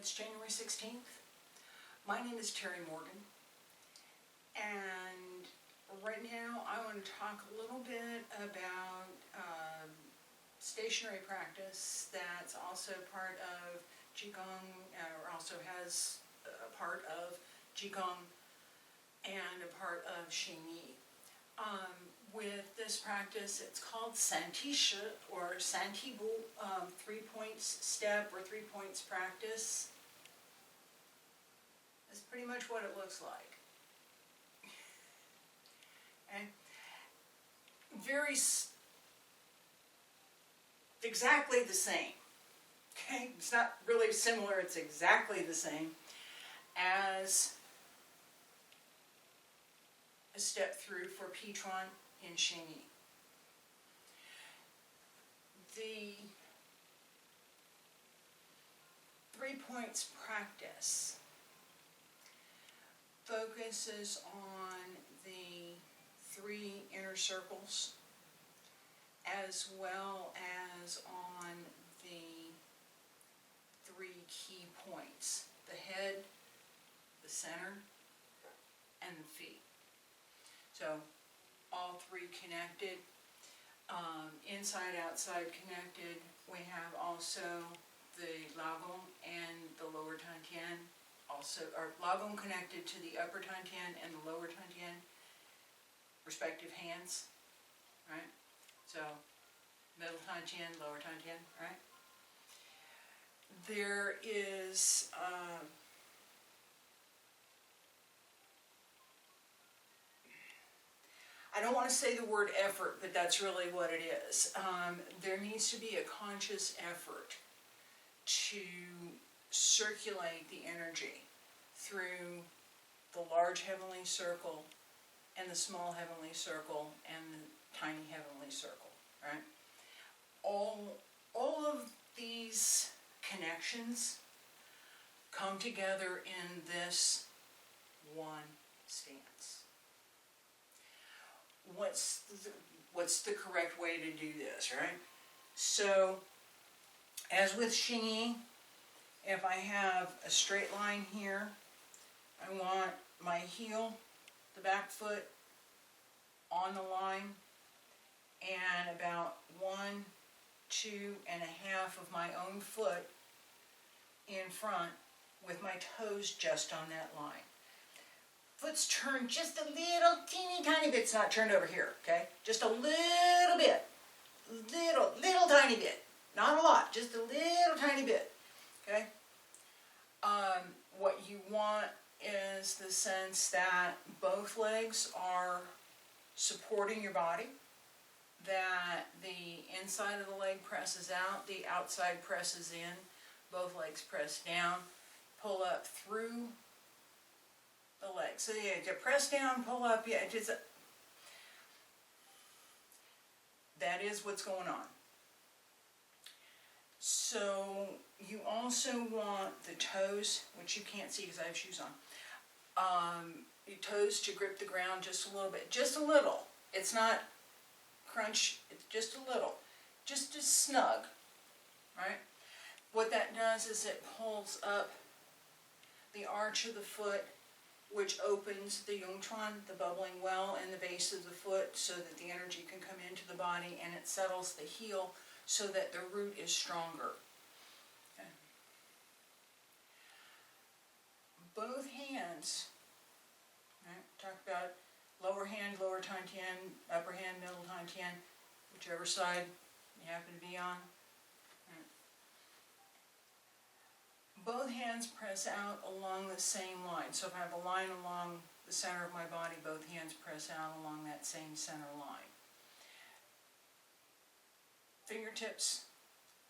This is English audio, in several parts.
It's January 16th. My name is Terri Morgan, and right now I want to talk a little bit about stationary practice that's also part of qigong, or also has a part of qigong and a part of xingyi. With this practice, it's called Santishi or Santibu, 3 points step or 3 points practice. That's pretty much what it looks like. And exactly the same. Okay, it's not really similar, it's exactly the same as a step through for Pitron in xingyi. The 3 points practice focuses on the 3 inner circles as well as on the 3 key points: the head, the center, and the feet. So all 3 connected, inside, outside connected. We have also the lagong and the lower tian, also, or lagong connected to the upper tian and the lower tian, respective hands, right? So middle tian, lower tian, right? There is I don't want to say the word effort, but that's really what it is. There needs to be a conscious effort to circulate the energy through the large heavenly circle and the small heavenly circle and the tiny heavenly circle, right? All of these connections come together in this one stance. What's the correct way to do this, right? So, as with xingyi, if I have a straight line here, I want my heel, the back foot, on the line, and about 1, 2.5 of my own foot in front with my toes just on that line. Foot's turned just a little teeny tiny bit. It's not turned over here, okay? Just a little bit. Little tiny bit. Not a lot, just a little tiny bit, okay? What you want is the sense that both legs are supporting your body, that the inside of the leg presses out, the outside presses in, both legs press down, pull up through the leg. So yeah, you press down, pull up, yeah, that is what's going on. So you also want the toes, which you can't see because I have shoes on, your toes to grip the ground just a little bit. Just a little. It's not crunch, it's just a little. Just as snug, right? What that does is it pulls up the arch of the foot, which opens the yungchuan, the bubbling well, in the base of the foot so that the energy can come into the body, and it settles the heel so that the root is stronger. Okay. Both hands, right, talk about lower hand, lower tian, upper hand, middle tian, whichever side you happen to be on. Right. Both hands press out along the same line. So if I have a line along the center of my body, both hands press out along that same center line. Fingertips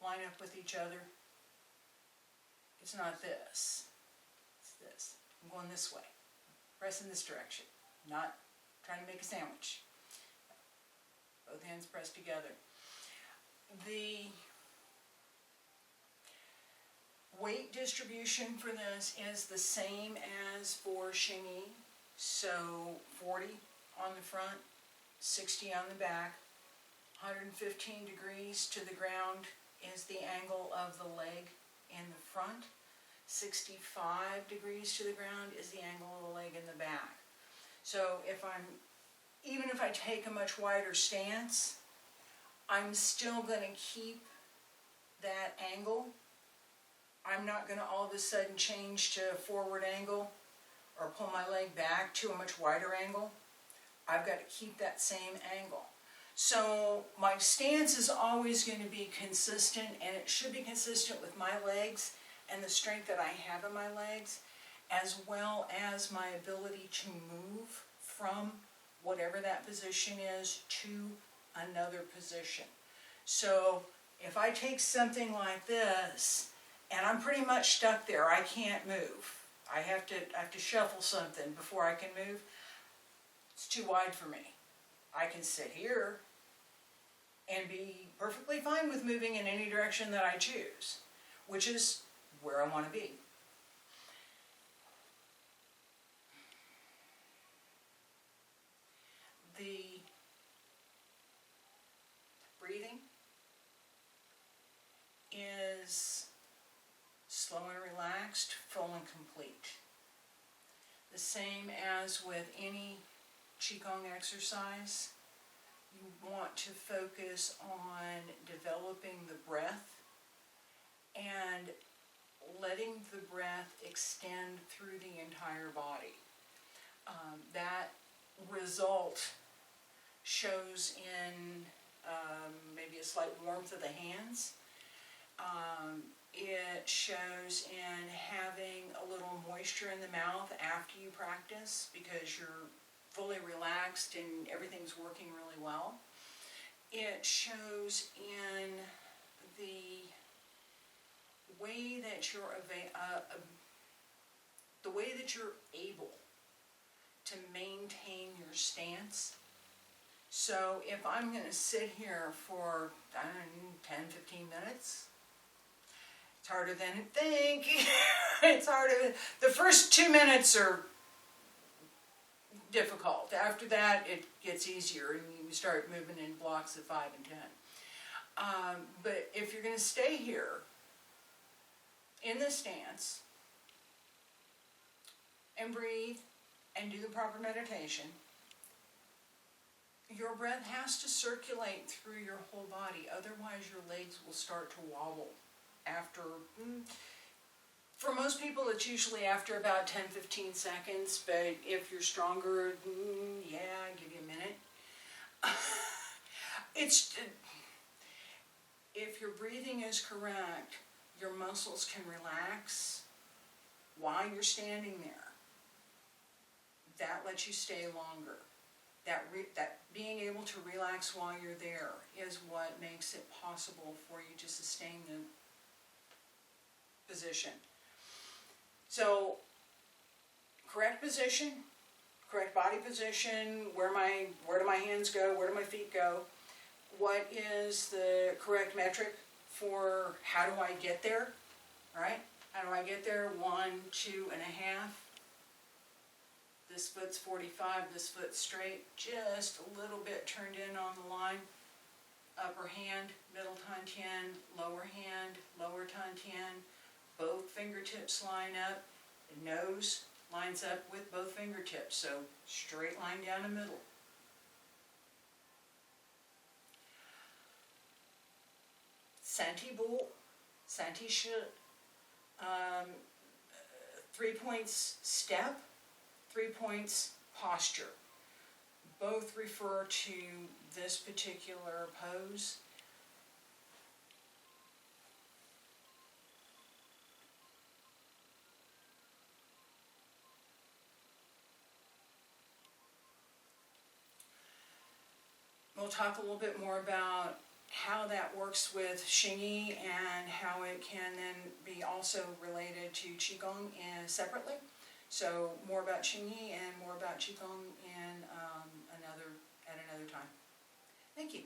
line up with each other. It's not this. It's this. I'm going this way. Press in this direction. Not trying to make a sandwich. Both hands pressed together. The weight distribution for this is the same as for xingyi. So 40 on the front, 60 on the back, 115 degrees to the ground is the angle of the leg in the front, 65 degrees to the ground is the angle of the leg in the back. So even if I take a much wider stance, I'm still going to keep that angle. I'm not going to all of a sudden change to forward angle or pull my leg back to a much wider angle. I've got to keep that same angle. So my stance is always going to be consistent, and it should be consistent with my legs and the strength that I have in my legs, as well as my ability to move from whatever that position is to another position. So if I take something like this and I'm pretty much stuck there, I can't move. I have to shuffle something before I can move. It's too wide for me. I can sit here and be perfectly fine with moving in any direction that I choose, which is where I want to be. The breathing is slow and relaxed, full and complete. The same as with any qigong exercise, you want to focus on developing the breath and letting the breath extend through the entire body. That result shows in maybe a slight warmth of the hands. It shows in having a little moisture in the mouth after you practice because you're fully relaxed and everything's working really well. It shows in the way that you're able to maintain your stance. So if I'm going to sit here for, 10, 15 minutes, it's harder than you think. It's harder. The first 2 minutes are difficult. After that, it gets easier and you start moving in blocks of 5 and 10. But if you're going to stay here in this stance and breathe and do the proper meditation, your breath has to circulate through your whole body. Otherwise, your legs will start to wobble after, for most people, it's usually after about 10-15 seconds, but if you're stronger, yeah, give you a minute. If your breathing is correct, your muscles can relax while you're standing there. That lets you stay longer. That being able to relax while you're there is what makes it possible for you to sustain the position. So, correct position, correct body position, where do my hands go, where do my feet go, what is the correct metric for how do I get there, right? How do I get there? 1, 2.5. This foot's 45, this foot's straight, just a little bit turned in on the line. Upper hand, middle tian, lower hand, lower tian. Both fingertips line up. The nose lines up with both fingertips, so straight line down the middle. Santishi, 3 points step, 3 points posture. Both refer to this particular pose. We'll talk a little bit more about how that works with xingyi and how it can then be also related to qigong separately. So more about xingyi and more about qigong at another time. Thank you.